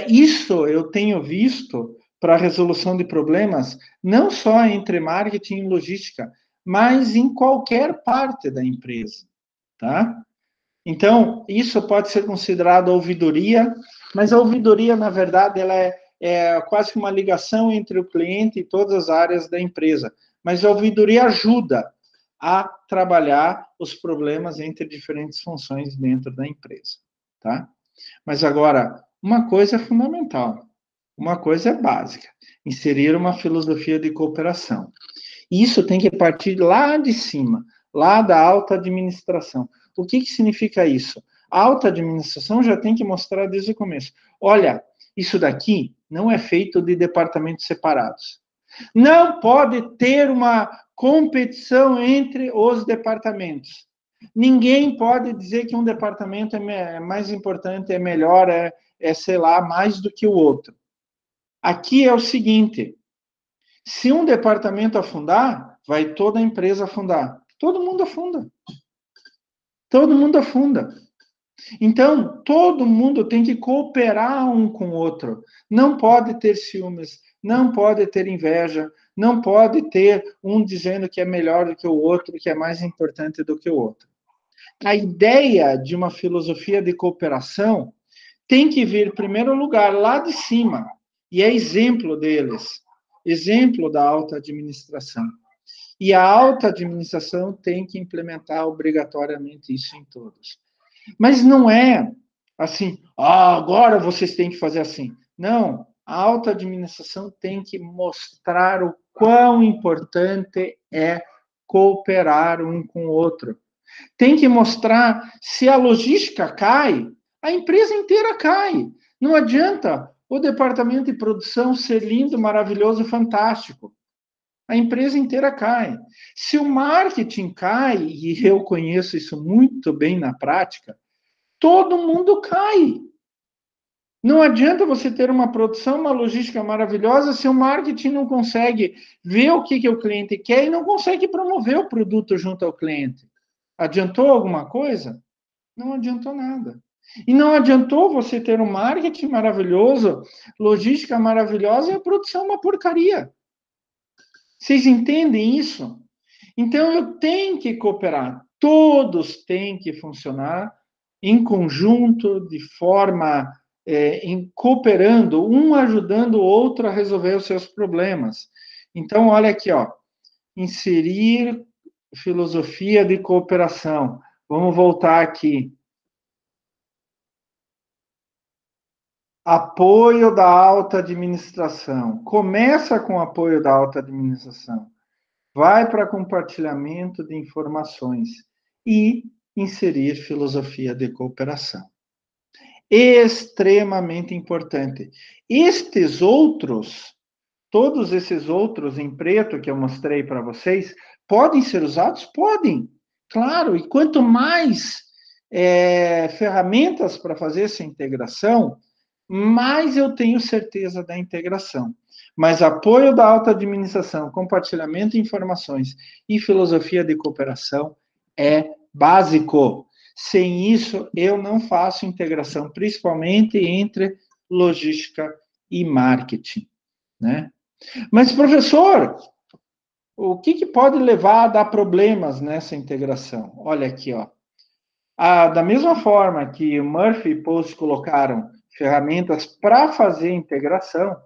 Isso eu tenho visto para a resolução de problemas, não só entre marketing e logística, mas em qualquer parte da empresa, tá? Então, isso pode ser considerado ouvidoria, mas a ouvidoria, na verdade, ela é quase que uma ligação entre o cliente e todas as áreas da empresa. Mas a ouvidoria ajuda a trabalhar os problemas entre diferentes funções dentro da empresa, tá? Mas agora, uma coisa é fundamental, uma coisa é básica, inserir uma filosofia de cooperação. Isso tem que partir lá de cima, lá da alta administração. O que significa isso? A alta administração já tem que mostrar desde o começo. Olha, isso daqui não é feito de departamentos separados. Não pode ter uma competição entre os departamentos. Ninguém pode dizer que um departamento é mais importante, é melhor, sei lá, mais do que o outro. Aqui é o seguinte: se um departamento afundar, vai toda a empresa afundar. Todo mundo afunda. Todo mundo afunda. Então, todo mundo tem que cooperar um com o outro. Não pode ter ciúmes, não pode ter inveja, não pode ter um dizendo que é melhor do que o outro, que é mais importante do que o outro. A ideia de uma filosofia de cooperação tem que vir, em primeiro lugar, lá de cima, e é exemplo deles, exemplo da alta administração. E a alta administração tem que implementar obrigatoriamente isso em todos. Mas não é assim, agora vocês têm que fazer assim. Não, a alta administração tem que mostrar o quão importante é cooperar um com o outro. Tem que mostrar, se a logística cai, a empresa inteira cai. Não adianta o departamento de produção ser lindo, maravilhoso, fantástico. A empresa inteira cai. Se o marketing cai, e eu conheço isso muito bem na prática, todo mundo cai. Não adianta você ter uma produção, uma logística maravilhosa, se o marketing não consegue ver o que o cliente quer e não consegue promover o produto junto ao cliente. Adiantou alguma coisa? Não adiantou nada. E não adiantou você ter um marketing maravilhoso, logística maravilhosa e a produção uma porcaria. Vocês entendem isso? Então, eu tenho que cooperar. Todos têm que funcionar em conjunto, de forma, cooperando, um ajudando o outro a resolver os seus problemas. Então, olha aqui, ó, inserir filosofia de cooperação. Vamos voltar aqui. Apoio da alta administração. Começa com apoio da alta administração. Vai para compartilhamento de informações e inserir filosofia de cooperação. Extremamente importante. Todos esses outros em preto que eu mostrei para vocês, podem ser usados? Podem, claro. E quanto mais ferramentas para fazer essa integração, mais eu tenho certeza da integração. Mas apoio da alta administração, compartilhamento de informações e filosofia de cooperação é básico. Sem isso, eu não faço integração, principalmente entre logística e marketing, né? Mas, professor, o que pode levar a dar problemas nessa integração? Olha aqui, ó. Da mesma forma que o Murphy e Post colocaram ferramentas para fazer integração,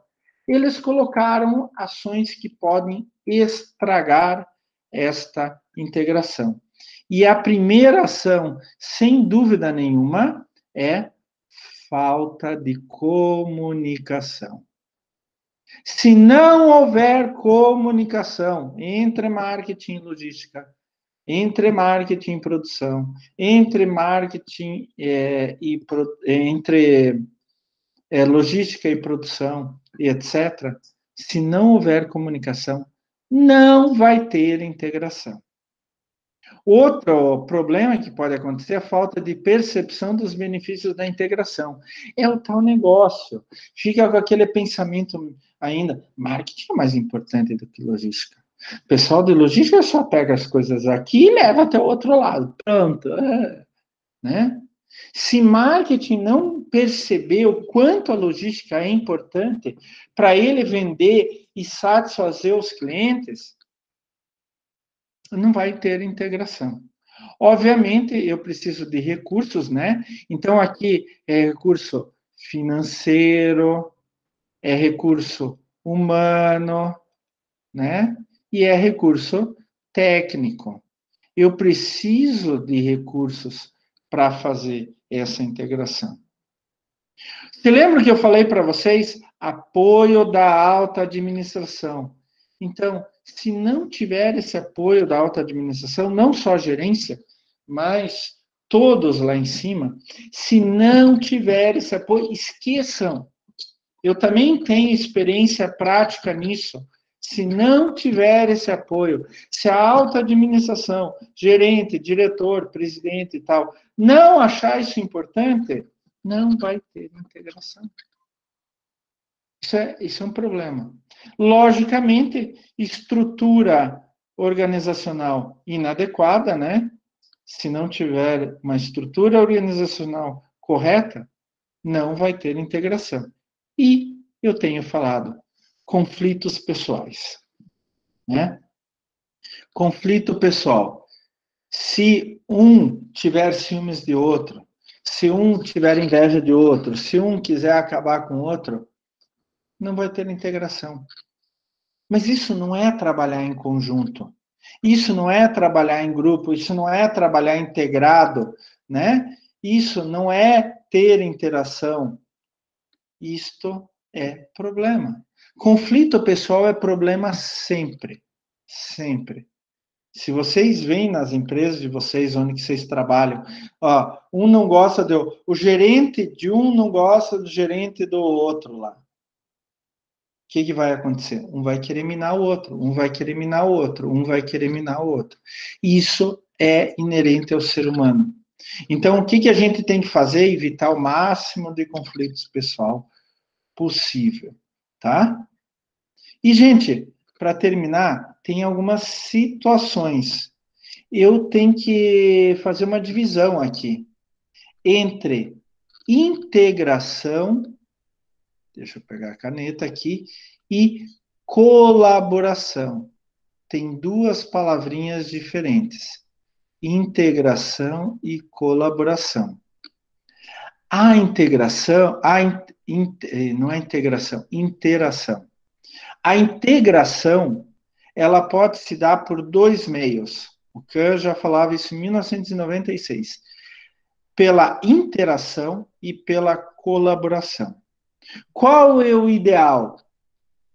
eles colocaram ações que podem estragar esta integração. E a primeira ação, sem dúvida nenhuma, é falta de comunicação. Se não houver comunicação entre marketing e logística, entre marketing e produção, entre marketing entre logística e produção, e etc., se não houver comunicação, não vai ter integração. Outro problema que pode acontecer é a falta de percepção dos benefícios da integração. É o tal negócio. Fica com aquele pensamento ainda, marketing é mais importante do que logística. O pessoal de logística só pega as coisas aqui e leva até o outro lado. Pronto. Né? Se marketing não perceber o quanto a logística é importante para ele vender e satisfazer os clientes, não vai ter integração. Obviamente, eu preciso de recursos, né? Então, aqui é recurso financeiro, é recurso humano, né? E é recurso técnico. Eu preciso de recursos para fazer essa integração. Você lembra que eu falei para vocês? Apoio da alta administração. Então, se não tiver esse apoio da alta administração, não só a gerência, mas todos lá em cima, se não tiver esse apoio, esqueçam. Eu também tenho experiência prática nisso. Se não tiver esse apoio, se a alta administração, gerente, diretor, presidente e tal, não achar isso importante, não vai ter integração. Isso é um problema. Logicamente, estrutura organizacional inadequada, né? Se não tiver uma estrutura organizacional correta, não vai ter integração. E eu tenho falado, conflitos pessoais, né? Conflito pessoal. Se um tiver ciúmes de outro, se um tiver inveja de outro, se um quiser acabar com o outro, não vai ter integração. Mas isso não é trabalhar em conjunto. Isso não é trabalhar em grupo, isso não é trabalhar integrado, né? Isso não é ter interação. Isto é problema. Conflito pessoal é problema sempre. Sempre. Se vocês veem nas empresas de vocês, onde que vocês trabalham, ó, um não gosta do... O gerente de um não gosta do gerente do outro lá. O que vai acontecer? Um vai querer minar o outro, um vai querer minar o outro, um vai querer minar o outro. Isso é inerente ao ser humano. Então, o que a gente tem que fazer? Evitar o máximo de conflitos pessoal possível, tá? E, gente, para terminar, tem algumas situações. Eu tenho que fazer uma divisão aqui entre integração, deixa eu pegar a caneta aqui, e colaboração. Tem duas palavrinhas diferentes: integração e colaboração. A integração, não é integração, interação. A integração, ela pode se dar por dois meios. O Kahn já falava isso em 1996. Pela interação e pela colaboração. Qual é o ideal?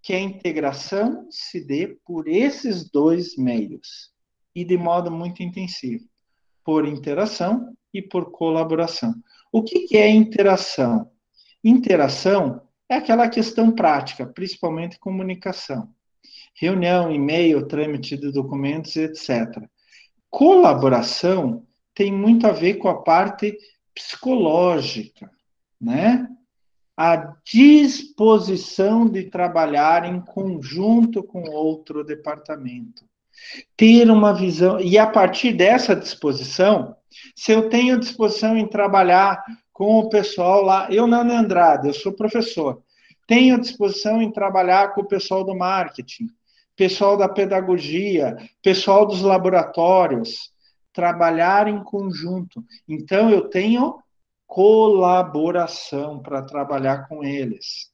Que a integração se dê por esses dois meios. E de modo muito intensivo. Por interação e por colaboração. O que é interação? Interação é aquela questão prática, principalmente comunicação. Reunião, e-mail, trâmite de documentos, etc. Colaboração tem muito a ver com a parte psicológica, né? A disposição de trabalhar em conjunto com outro departamento. Ter uma visão, e a partir dessa disposição, se eu tenho disposição em trabalhar com o pessoal lá, eu, Nando Andrade, eu sou professor, tenho disposição em trabalhar com o pessoal do marketing, pessoal da pedagogia, pessoal dos laboratórios, trabalhar em conjunto. Então, eu tenho colaboração para trabalhar com eles.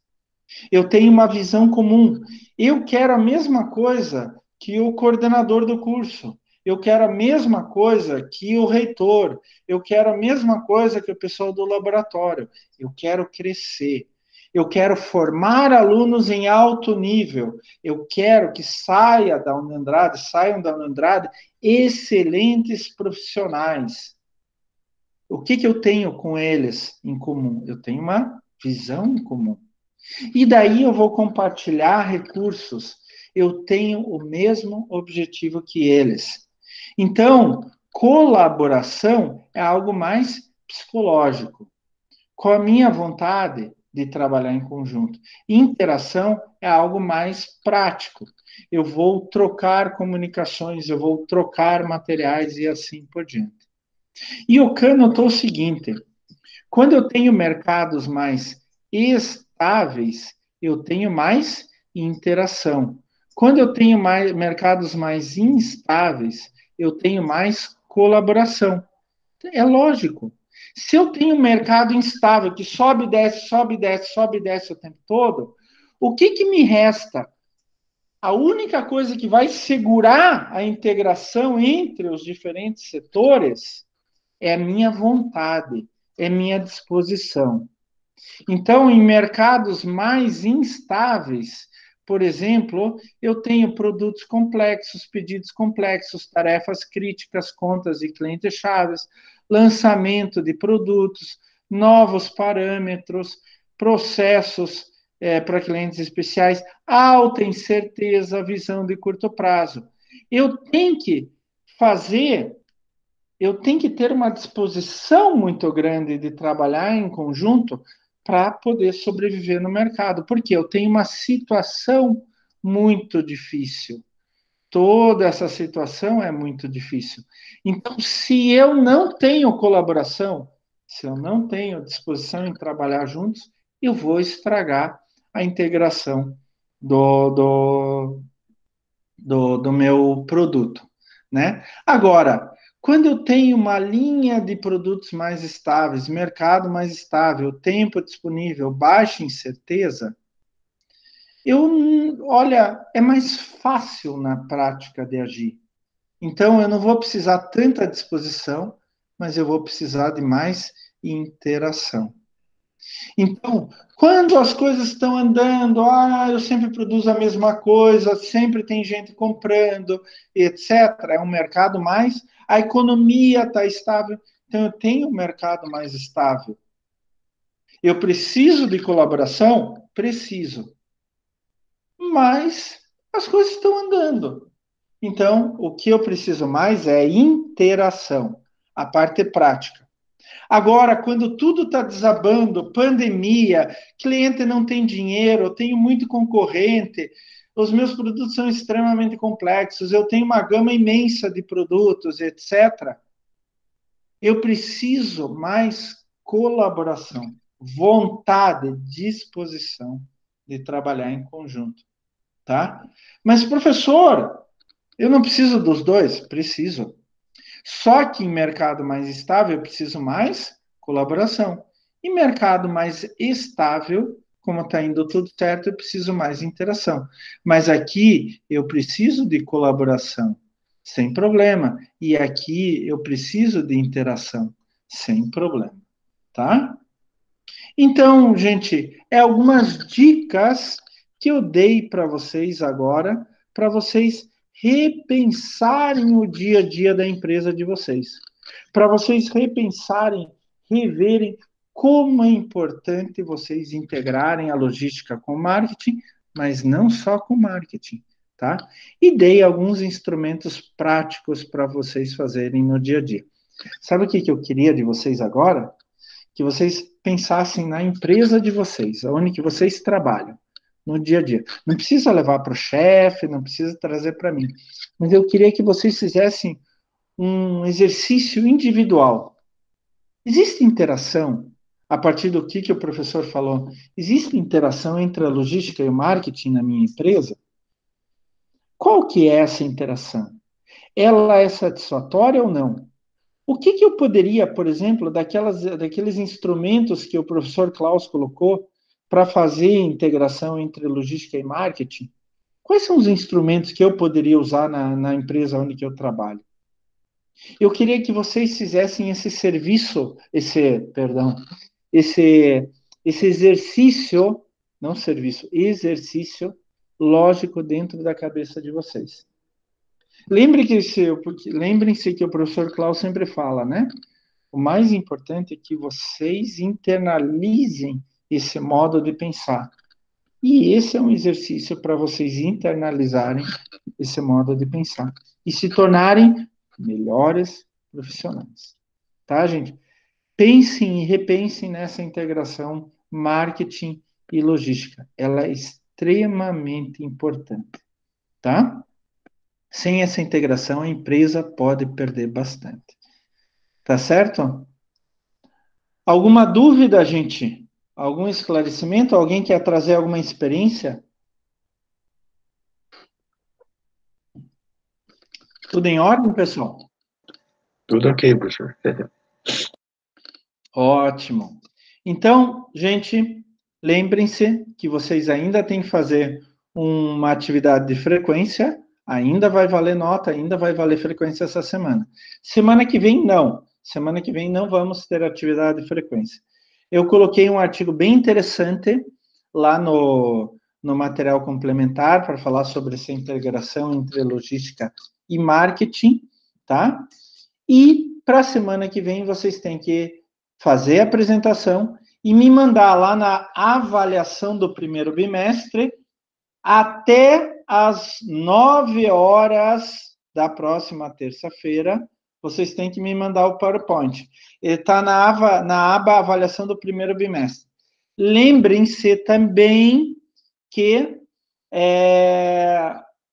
Eu tenho uma visão comum. Eu quero a mesma coisa que o coordenador do curso. Eu quero a mesma coisa que o reitor. Eu quero a mesma coisa que o pessoal do laboratório. Eu quero crescer. Eu quero formar alunos em alto nível. Eu quero que saiam da Unandrade excelentes profissionais. O que eu tenho com eles em comum? Eu tenho uma visão em comum. E daí eu vou compartilhar recursos. Eu tenho o mesmo objetivo que eles. Então, colaboração é algo mais psicológico, com a minha vontade de trabalhar em conjunto. Interação é algo mais prático. Eu vou trocar comunicações, eu vou trocar materiais e assim por diante. E o Kahn notou o seguinte: quando eu tenho mercados mais estáveis, eu tenho mais interação. Quando eu tenho mercados mais instáveis, eu tenho mais colaboração. É lógico. Se eu tenho um mercado instável que sobe, desce, sobe, desce, sobe, desce o tempo todo, o que me resta? A única coisa que vai segurar a integração entre os diferentes setores é a minha vontade, é minha disposição. Então, em mercados mais instáveis, por exemplo, eu tenho produtos complexos, pedidos complexos, tarefas críticas, contas e clientes-chaves, lançamento de produtos, novos parâmetros, processos para clientes especiais, alta incerteza, visão de curto prazo. Eu tenho que fazer eu tenho que ter uma disposição muito grande de trabalhar em conjunto para poder sobreviver no mercado, porque eu tenho uma situação muito difícil. Toda essa situação é muito difícil. Então, se eu não tenho colaboração, se eu não tenho disposição em trabalhar juntos, eu vou estragar a integração do meu produto, né? Agora, quando eu tenho uma linha de produtos mais estáveis, mercado mais estável, tempo disponível, baixa incerteza, olha, é mais fácil na prática de agir. Então, eu não vou precisar tanta disposição, mas eu vou precisar de mais interação. Então, quando as coisas estão andando, eu sempre produzo a mesma coisa, sempre tem gente comprando, etc. É um mercado mais, a economia está estável, então eu tenho um mercado mais estável. Eu preciso de colaboração? Preciso. Mas as coisas estão andando. Então, o que eu preciso mais é interação, a parte prática. Agora, quando tudo está desabando, pandemia, cliente não tem dinheiro, eu tenho muito concorrente, os meus produtos são extremamente complexos, eu tenho uma gama imensa de produtos, etc. Eu preciso mais colaboração, vontade, disposição de trabalhar em conjunto, tá? Mas, professor, eu não preciso dos dois? Preciso. Só que em mercado mais estável eu preciso mais colaboração. Em mercado mais estável, como está indo tudo certo, eu preciso mais interação. Mas aqui eu preciso de colaboração, sem problema. E aqui eu preciso de interação, sem problema. Tá? Então, gente, algumas dicas que eu dei para vocês agora, para vocês repensarem o dia a dia da empresa de vocês. Para vocês repensarem, reverem como é importante vocês integrarem a logística com o marketing, mas não só com o marketing, tá? E dei alguns instrumentos práticos para vocês fazerem no dia a dia. Sabe o que eu queria de vocês agora? Que vocês pensassem na empresa de vocês, onde que vocês trabalham no dia a dia. Não precisa levar para o chefe, não precisa trazer para mim. Mas eu queria que vocês fizessem um exercício individual. Existe interação, a partir do que o professor falou, existe interação entre a logística e o marketing na minha empresa? Qual que é essa interação? Ela é satisfatória ou não? O que eu poderia, por exemplo, daqueles instrumentos que o professor Klaus colocou para fazer a integração entre logística e marketing? Quais são os instrumentos que eu poderia usar na empresa onde que eu trabalho? Eu queria que vocês fizessem esse serviço, esse exercício, não serviço, exercício lógico dentro da cabeça de vocês. Lembrem-se que o professor Klaus sempre fala, né? O mais importante é que vocês internalizem esse modo de pensar. E esse é um exercício para vocês internalizarem esse modo de pensar e se tornarem melhores profissionais. Tá, gente? Pensem e repensem nessa integração marketing e logística. Ela é extremamente importante, tá? Sem essa integração, a empresa pode perder bastante. Tá certo? Alguma dúvida, gente? Algum esclarecimento? Alguém quer trazer alguma experiência? Tudo em ordem, pessoal? Tudo ok, professor. Ótimo. Então, gente, lembrem-se que vocês ainda têm que fazer uma atividade de frequência, ainda vai valer nota, ainda vai valer frequência essa semana. Semana que vem, não. Semana que vem não vamos ter atividade de frequência. Eu coloquei um artigo bem interessante lá no material complementar para falar sobre essa integração entre logística e marketing, tá? E para a semana que vem vocês têm que fazer a apresentação e me mandar lá na avaliação do primeiro bimestre até às 9 horas da próxima terça-feira. Vocês têm que me mandar o PowerPoint. Ele está na aba avaliação do primeiro bimestre. Lembrem-se também que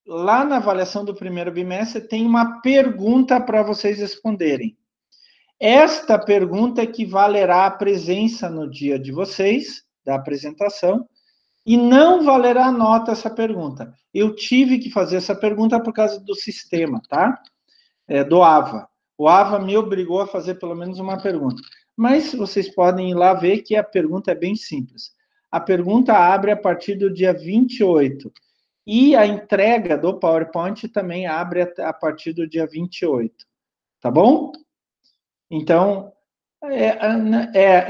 lá na avaliação do primeiro bimestre tem uma pergunta para vocês responderem. Esta pergunta equivalerá à presença no dia de vocês, da apresentação, e não valerá nota essa pergunta. Eu tive que fazer essa pergunta por causa do sistema, tá? Do AVA. O AVA me obrigou a fazer pelo menos uma pergunta. Mas vocês podem ir lá ver que a pergunta é bem simples. A pergunta abre a partir do dia 28. E a entrega do PowerPoint também abre a partir do dia 28. Tá bom? Então,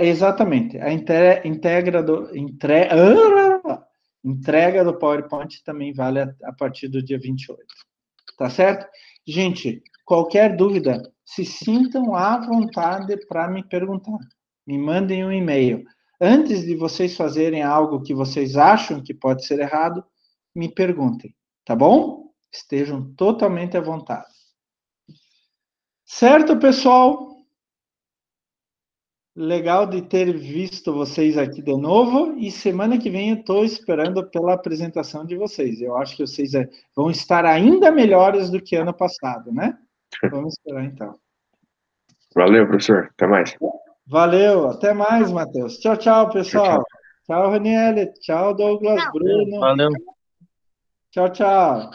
exatamente. A entrega do PowerPoint também vale a partir do dia 28. Tá certo? Gente, qualquer dúvida, se sintam à vontade para me perguntar. Me mandem um e-mail. Antes de vocês fazerem algo que vocês acham que pode ser errado, me perguntem. Tá bom? Estejam totalmente à vontade. Certo, pessoal? Legal de ter visto vocês aqui de novo, e semana que vem eu estou esperando pela apresentação de vocês. Eu acho que vocês vão estar ainda melhores do que ano passado, né? Vamos esperar então. Valeu, professor. Até mais. Valeu, até mais, Matheus. Tchau, tchau, pessoal. Tchau, Raniele. Tchau, Douglas, Bruno. Valeu. Tchau, tchau.